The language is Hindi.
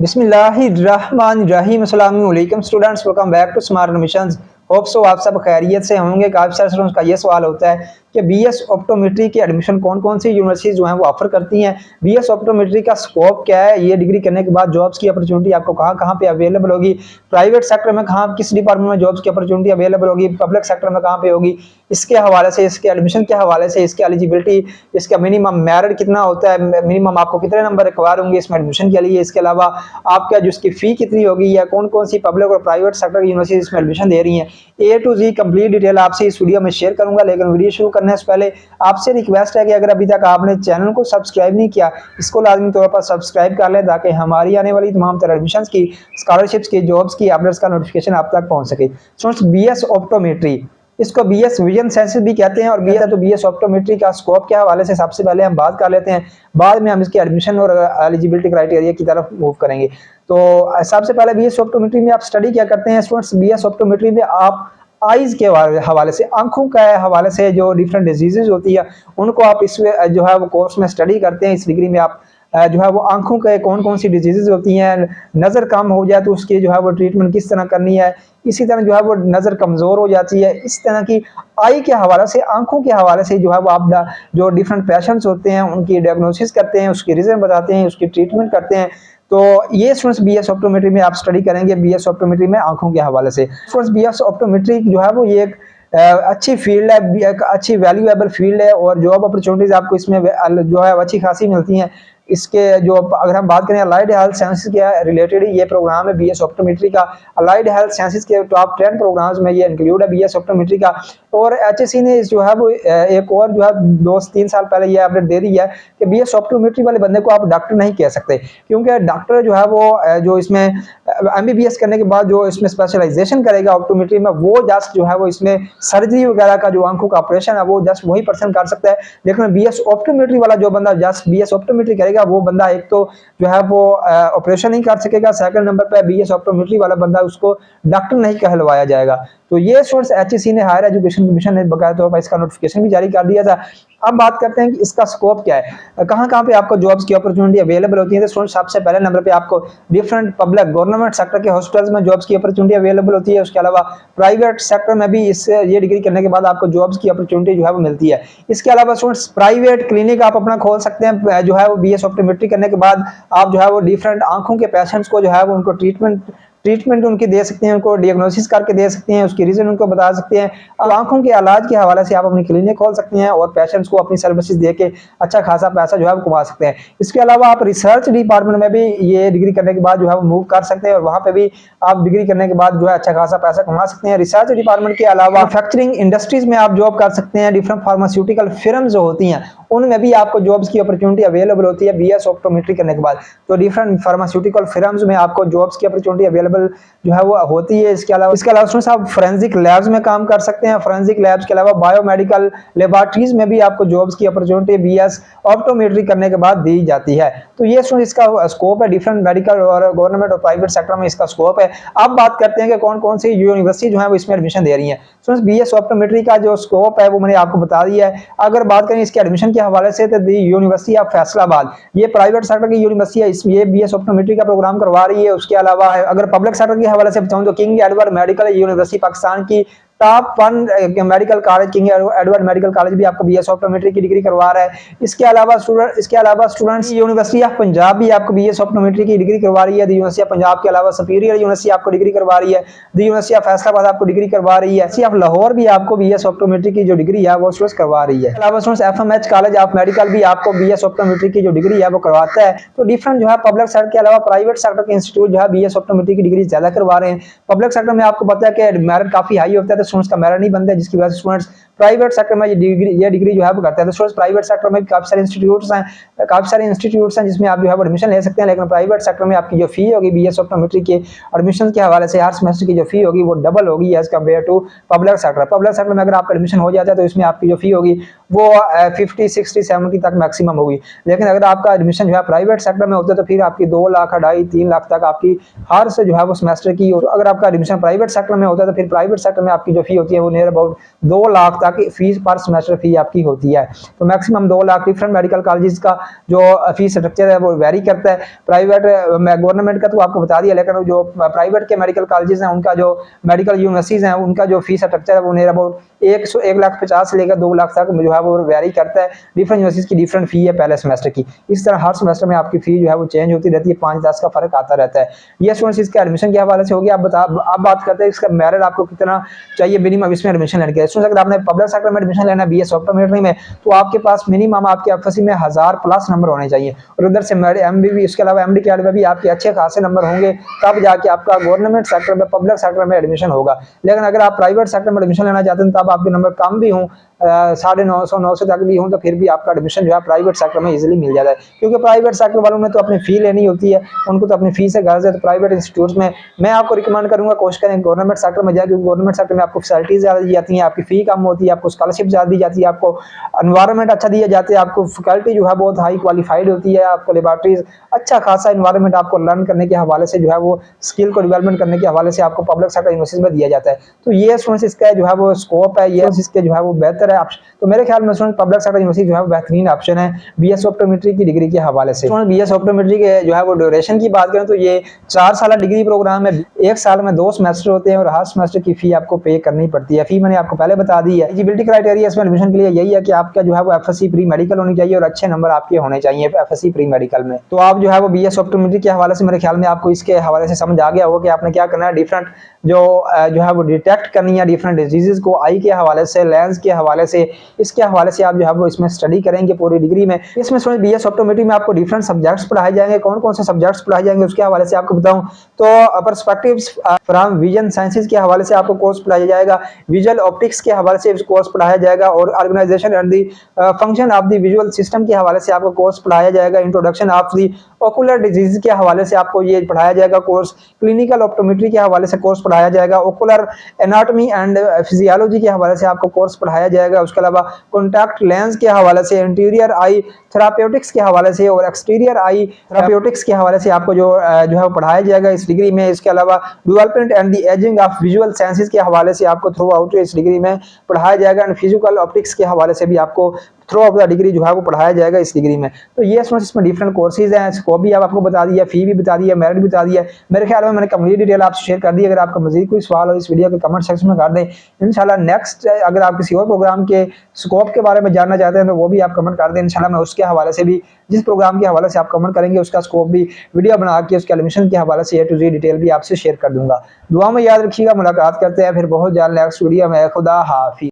बिस्मिल्लाहिर्रहमानिर्रहीम। अस्सलाम वालेकुम students, welcome back to smart missions. Hope so आप सब खैरियत से होंगे। काफ़ी सारे स्टूडेंट्स का ये सवाल होता है कि बीएस ऑप्टोमेट्री की एडमिशन कौन कौन सी यूनिवर्सिटीज़ जो हैं वो ऑफर करती हैं, बीएस ऑप्टोमेट्री का स्कोप क्या है, ये डिग्री करने के बाद जॉब्स की अपॉर्चुनिटी आपको कहाँ कहाँ पे अवेलेबल होगी, प्राइवेट सेक्टर में कहाँ किस डिपार्टमेंट में जॉब्स की अपॉर्चुनिटी अवेलेबल होगी, पब्लिक सेक्टर में कहाँ पे होगी, इसके हवाले से, इसके एडमिशन के हवाले से, इसकी एलिजिबिलिटी, इसका मिनिमम मेरिट कितना होता है, मिनिमम आपको कितने नंबर रिक्वायर होंगे इसमें एडमिशन के लिए, इसके अलावा आपका जो इसकी फ़ी कितनी होगी, या कौन कौन सी पब्लिक और प्राइवेट सेक्टर की यूनिवर्सिटी इसमें एडमिशन दे रही हैं, ए टू जी कंप्लीट डिटेल आपसे इस वीडियो में शेयर करूंगा। लेकिन वीडियो शुरू करने से पहले आपसे रिक्वेस्ट है कि अगर अभी तक आपने चैनल को सब्सक्राइब नहीं किया, इसको लाजमी तौर पर सब्सक्राइब कर लें ताकि हमारी आने वाली तमाम तरह एडमिशन की, स्कॉलरशिप्स की, जॉब्स की अपडेट्स का नोटिफिकेशन आप तक पहुंच सके। स्टूडेंट्स, बीएस ऑप्टोमेट्री, इसको बीएस विजन साइंसेज भी कहते हैं और बीएस तो बीएस ऑप्टोमेट्री का स्कोप के हवाले से सबसे पहले हम बात कर लेते हैं, बाद में हम इसकी एडमिशन और एलिजिबिलिटी क्राइटेरिया की तरफ मूव करेंगे। तो सबसे पहले बीएस ऑप्टोमेट्री में आप स्टडी क्या करते हैं स्टूडेंट्स? बीएस ऑप्टोमेट्री में आप आइज के हवाले से, आंखों के हवाले से जो डिफरेंट डिजीजेज होती है उनको आप इसमें जो है वो कोर्स में स्टडी करते हैं। इस डिग्री में आप जो है वो आंखों के कौन कौन सी डिजीजेज होती हैं, नज़र कम हो जाए तो उसकी जो है वो ट्रीटमेंट किस तरह करनी है, इसी तरह जो है वो नज़र कमज़ोर हो जाती है, इस तरह की आई के हवाले से, आंखों के हवाले से जो है वो आप जो डिफरेंट पेशेंट्स होते हैं उनकी डायग्नोसिस करते हैं, उसकी रीज़न बताते हैं, उसकी ट्रीटमेंट करते हैं। तो ये स्टूडेंट्स बीएस ऑप्टोमेट्री में आप स्टडी करेंगे, बीएस ऑप्टोमेट्री में आंखों के हवाले से। स्टूडेंट्स, बीएस ऑप्टोमेट्री जो है वो ये एक अच्छी फील्ड है, एक अच्छी वैल्यूएबल फील्ड है और जॉब अपॉर्चुनिटीज आपको इसमें जो है अच्छी खासी मिलती हैं। इसके जो अगर हम बात करें अलाइड हेल्थ साइंसेज के रिलेटेड ये प्रोग्राम है बीएस ऑप्टोमेट्री का। अलाइड हेल्थ साइंसेज के टॉप 10 प्रोग्राम्स में ये इंक्लूड है बीएस ऑप्टोमेट्री का। और एचएससी ने जो है वो एक और जो है 2-3 साल पहले ये अपडेट दे दी है कि बीएस ऑप्टोमेट्री वाले बंदे को आप डॉक्टर नहीं कह सकते, क्योंकि डॉक्टर जो है वो जो इसमें एमबीबीएस करने के बाद जो इसमें स्पेशलाइजेशन करेगा ऑप्टोमेट्री में, वो जस्ट जो है वो इसमें सर्जरी वगैरह का जो आंखों का ऑपरेशन है वो जस्ट वही पर्सन कर सकता है। लेकिन बीएस ऑप्टोमेट्री वाला जो बंदा जस्ट बीएस ऑप्टोमेट्री करेगा वो बंदा एक तो जो है वो ऑपरेशन नहीं कर सकेगा, सेकंड नंबर पे बीएस ऑप्टोमेट्री वाला बंदा उसको डॉक्टर नहीं कहलवाया जाएगा। तो ये सोर्स एचएससी ने, हायर एजुकेशन कमीशन ने बकाया तौर पर इसका नोटिफिकेशन भी जारी कर दिया था। अब बात करते हैं कि इसका स्कोप क्या है, कहाँ कहाँ पे आपको जॉब्स की अपॉर्चुनिटी अवेलेबल होती है। तो स्टूडेंट, सबसे पहले नंबर पे आपको डिफरेंट पब्लिक गवर्नमेंट सेक्टर के हॉस्पिटल्स में जॉब्स की अपॉर्चुनिटी अवेलेबल होती है। उसके अलावा प्राइवेट सेक्टर में भी ये डिग्री करने के बाद आपको जॉब्स की अपॉर्चुनिटी जो है वो मिलती है। इसके अलावा स्टूडेंट्स, प्राइवेट क्लिनिक आप अपना खोल सकते हैं जो है वो बीएस ऑप्टोमेट्री करने के बाद। आप जो है वो डिफरेंट आंखों के पेशेंट्स को जो है वो उनको ट्रीटमेंट उनकी दे सकते हैं, उनको डियग्नोसिस करके दे सकते हैं, उसकी रीजन उनको बता सकते हैं। अब आंखों के इलाज के हवाले से आप अपनी क्लिनिक खोल सकते हैं और पेशेंट्स को अपनी सर्विसेज दे के अच्छा खासा पैसा जो है वो कमा सकते हैं। इसके अलावा आप रिसर्च डिपार्टमेंट में भी ये डिग्री करने के बाद जो है वो मूव कर सकते हैं और वहाँ पे भी आप डिग्री करने के बाद जो है अच्छा खासा पैसा कमा सकते हैं। रिसर्च डिपार्टमेंट के अलावा मैन्युफैक्चरिंग इंडस्ट्रीज में आप जॉब कर सकते हैं। डिफरेंट फार्मास्यूटिकल फिर्म जो होती हैं उनमें भी आपको जॉब्स की अपॉर्चुनिटी अवेलेबल होती है बीएस ऑप्टोमेट्री करने के बाद। तो डिफरेंट फार्मास्यूटिकल फिर्म्स में आपको जॉब्स की अपॉर्चुनिटी अवेलेबल जो है वो होती है। इसके अलावा स्टूडेंट्स, आप फोरेंसिक लैब्स में काम कर सकते हैं। फोरेंसिक लैब्स के अलावा बायोमेडिकल लेबोरेटरीज में भी आपको जॉब्स की अपॉर्चुनिटी बीएस ऑप्टोमेट्री करने के बाद दी जाती है। तो ये इसका स्कोप है, डिफरेंट मेडिकल और गवर्नमेंट और प्राइवेट सेक्टर में इसका स्कोप है। अब बात करते हैं कि कौन कौन सी यूनिवर्सिटी जो है वो इसमें एडमिशन दे रही है। स्टूडेंट्स, बीएस ऑप्टोमेट्री का जो स्कोप है वो मैंने आपको बता दिया है। अगर बात करें इसके एडमिशन के हवाले से, तो यूनिवर्सिटी ऑफ फैसलाबाद, ये प्राइवेट सेक्टर की यूनिवर्सिटी है, इसमें ये बीएस ऑप्टोमेट्री का प्रोग्राम करवा रही है। उसके अलावा अगर पब्लिक सेक्टर के हवाले से बताऊं तो King Edward Medical University Pakistan की top 1 medical college, King Edward Medical College भी आपको बीएस ऑप्टोमेट्री की डिग्री करवा रहा है। इसके अलावा स्टूडेंट्स, यूनिवर्सिटी ऑफ पंजाब भी आपको बीएस ऑप्टोमेट्री की डिग्री करवा रही है। द यूनिवर्सिटी ऑफ पंजाब के अलावा सुपीरियर यूनिवर्सिटी आपको डिग्री करवा रही है। द यूनिवर्सिटी ऑफ फैसलाबाद आपको डिग्री करवा रही है। यूनिवर्सिटी ऑफ लाहौर भी आपको बीएस ऑप्टोमेट्री की जो डिग्री है वो स्टूडेंट्स करवा रही है। अलावा स्टूडेंट्स, एफएमएच कॉलेज ऑफ मेडिकल भी आपको बीएस ऑप्टोमेट्री की जो डिग्री है वो करवाता है। तो डिफरेंट जो है पब्लिक सेक्टर के अलावा प्राइवेट सेक्टर के इंस्टीट्यूट जो है बीएस ऑप्टोमेट्री की डिग्री ज्यादा करवा रहे हैं। पब्लिक सेक्टर में आपको पता है कि मेरिट काफी हाई होता है, तो स्टूडेंट्स का मेरिट नहीं बनता, जिसकी वजह से स्टूडेंट्स प्राइवेट सेक्टर में ये डिग्री जो है वो करते हैं। तो स्टूडेंट्स, प्राइवेट सेक्टर में भी काफी सारे इंस्टीट्यूट्स हैं जिसमें आप जो है एडमिशन ले सकते हैं। लेकिन प्राइवेट सेक्टर में आपकी जो फी होगी बीएस ऑप्टोमेट्री के एडमिशन के हवाले से, हर सेमेस्टर की जो फी होगी वो डबल होगी as compare to public sector. Public sector में अगर आपका एडमिशन हो जाता है तो इसमें आपकी जो फी होगी वो 50, 60, 70 तक मैक्सिमम होगी। लेकिन अगर आपका एडमिशन जो है प्राइवेट सेक्टर में होता है तो फिर आपकी 2 लाख, 2.5, 3 लाख तक आपकी हर से जो है वो सेमेस्टर की। और अगर आपका एडमिशन प्राइवेट सेक्टर में होता है तो फिर प्राइवेट सेक्टर में आपकी जो फी होती है वो नियर अबाउट 2 लाख फीस पर सेमेस्टर फी आपकी होती है। तो maximum 2 lakh. Different medical colleges का जो फीस स्ट्रक्चर है वो वेरी करता है। प्राइवेट गवर्नमेंट का तो आपको बता दिया, लेकिन जो प्राइवेट के मेडिकल कॉलेजेस हैं उनका जो मेडिकल यूनिवर्सिटीज हैं उनका जो फीस स्ट्रक्चर है वो नियर अबाउट 1,50,000 से लेकर 2 लाख तक जो है वो वेरी करता है। डिफरेंट यूनिवर्सिटीज की डिफरेंट फी है पहले सेमेस्टर की। इस तरह हर सेमेस्टर में आपकी फी जो है वो चेंज होती रहती है, 5-10 का फर्क आता रहता है। ये स्टूडेंट्स इसके एडमिशन के हवाले से हो गया। आप बात करते हैं इसका मेरिट आपको कितना चाहिए मिनिमम इसमें एडमिशन लेने के। स्टूडेंट्स अगर आपने पब्लिक सेक्टर में एडमिशन लेना है बीएस ऑप्टोमेट्री में, तो आपके पास मिनिमम आपके एफएससी में 1000 प्लस नंबर होने चाहिए, और उधर से एमबीबी इसके अलावा एमडी कैड में भी आपके अच्छे खासे नंबर होंगे, तब जाके आपका गवर्नमेंट सेक्टर में पब्लिक सेक्टर में एडमिशन होगा। लेकिन अगर आप प्राइवेट सेक्टर में एडमिशन लेना चाहते हैं तब आपके नंबर कम भी हों, 950-900 तक भी हों, तो फिर भी आपका एडमिशन जो है प्राइवेट सेक्टर में इजीली मिल जाता है। क्योंकि प्राइवेट सेक्टर वालों ने तो अपनी फी लेनी होती है, उनको तो अपनी फी से गर्ज है। तो प्राइवेट इंस्टीट्यूट्स में मैं आपको रिकमेंड करूंगा कोशिश करें गवर्नमेंट सेक्टर में जाए, क्योंकि गवर्नमेंट सेक्टर में आपको फैसिलिटीज ज़्यादा दी जाती हैं, आपकी फी कम होती है, आपको स्कॉलरशिप ज़्यादा दी जाती है, आपको एनवायरनमेंट अच्छा दिया जाता है, आपको फैकल्टी जो है बहुत हाई क्वालिफाइड होती है, आपको लेबॉर्ट्रीज अच्छा खासा एनवायरनमेंट आपको लर्न करने के हवाले से जो है वो स्किल को डेवलपमेंट करने के हवाले से आपको पब्लिक सेक्टर यूनिवर्सिटीज में दिया जाता है। तो ये स्टूडेंट्स इसका जो है वो स्कोप है, ये इसके जो है वो बेहतर है। तो मेरे ख्याल में स्टूडेंट पब्लिक सेक्टर यूनिवर्सिटी जो है वो बेहतरीन ऑप्शन है बीएस ऑप्टोमेट्री की डिग्री के हवाले से। स्टूडेंट बीएस ऑप्टोमेट्री के जो है वो ड्यूरेशन की बात करें तो ये 4 साल डिग्री प्रोग्राम है। 1 साल में 2 सेमेस्टर होते हैं और हर सेमेस्टर की फी आपको पे करनी पड़ती है। फी मैंने आपको पहले बता दी है। एलिजिबिलिटी क्राइटेरिया इसमें एडमिशन के लिए यही है कि आपका जो है वो एफएससी प्री मेडिकल होनी चाहिए और अच्छे नंबर आपके होने चाहिए एफएससी प्री मेडिकल में। तो आप जो है वो बीएस ऑप्टोमेट्री के हवाले से मेरे ख्याल में आपको इसके हवाले से समझ आ गया होगा कि आपने क्या करना है। डिफरेंट जो है वो डिटेक्ट करनी है डिफरेंट डिजीजेस को, आई के हवाले से, लेंस के हवाले से, इसके हवाले से आप जो है वो इसमें स्टडी करेंगे पूरी डिग्री में। इसमें स्टूडेंट बीएस ऑप्टोमेट्री में आपको डिफरेंट सब्जेक्ट्स पढ़ाए जाएंगे। कौन कौन से सब्जेक्ट्स पढ़ाए जाएंगे उसके हवाले से आपको बताऊं तो पर्सपेक्टिव्स फ्रॉम विजन साइंसेज के हवाले से आपको कोर्स पढ़ाया जाएगा, विजुअल ऑप्टिक्स के हवाले से कोर्स पढ़ाया जाएगा, और organization and the function of the visual system के हवाले से आपको कोर्स पढ़ाया जाएगा। Introduction of the ocular disease के हवाले से आपको ये पढ़ाया जाएगा कोर्स। क्लिनिकल ऑप्टोमेट्री के हवाले से कोर्स पढ़ाया जाएगा। ओकुलर एनाटॉमी एंड फिजियोलॉजी के हवाले से आपको कोर्स पढ़ाया जाएगा। उसके अलावा कॉन्टैक्ट लेंस के हवाले से, इंटीरियर आई थेराप्यूटिक्स के हवाले से और एक्सटीरियर आई थेराप्यूटिक्स के हवाले से आपको जो है पढ़ाया जाएगा इस डिग्री में। इसके अलावा development and the ageing of visual sciences के हवाले से आपको थ्रू आउट इस डिग्री में पढ़ाया जाएगा, एंड फिजिकल ऑप्टिक्स के हवाले से भी आपको थ्रू ऑफ द डिग्री जो है वो पढ़ाया जाएगा इस डिग्री में। तो ये इसमें डिफरेंट कोर्सेज हैं, स्कोप भी आपको बता दिया, फी भी बता दिया, मेरिट भी बता दिया। मेरे ख्याल में मैंने कंप्लीट डिटेल आपसे शेयर कर दी। अगर आपका मजीद कोई सवाल हो इस वीडियो के कमेंट सेक्शन में कर दें। इंशाल्लाह नेक्स्ट अगर आप किसी और प्रोग्राम के स्कोप के बारे में जानना चाहते हैं तो वो भी आप कमेंट कर दें। इंशाल्लाह मैं उसके हवाले से भी, जिस प्रोग्राम के हवाले से आप कमेंट करेंगे उसका स्कोप भी वीडियो बना के उसके एडमिशन के हवाले से A to Z डिटेल भी आपसे शेयर कर दूंगा। दुआ में याद रखिएगा। मुलाकात करते हैं फिर बहुत जल्द नेक्स्ट वीडियो में। खुदा हाफिज़।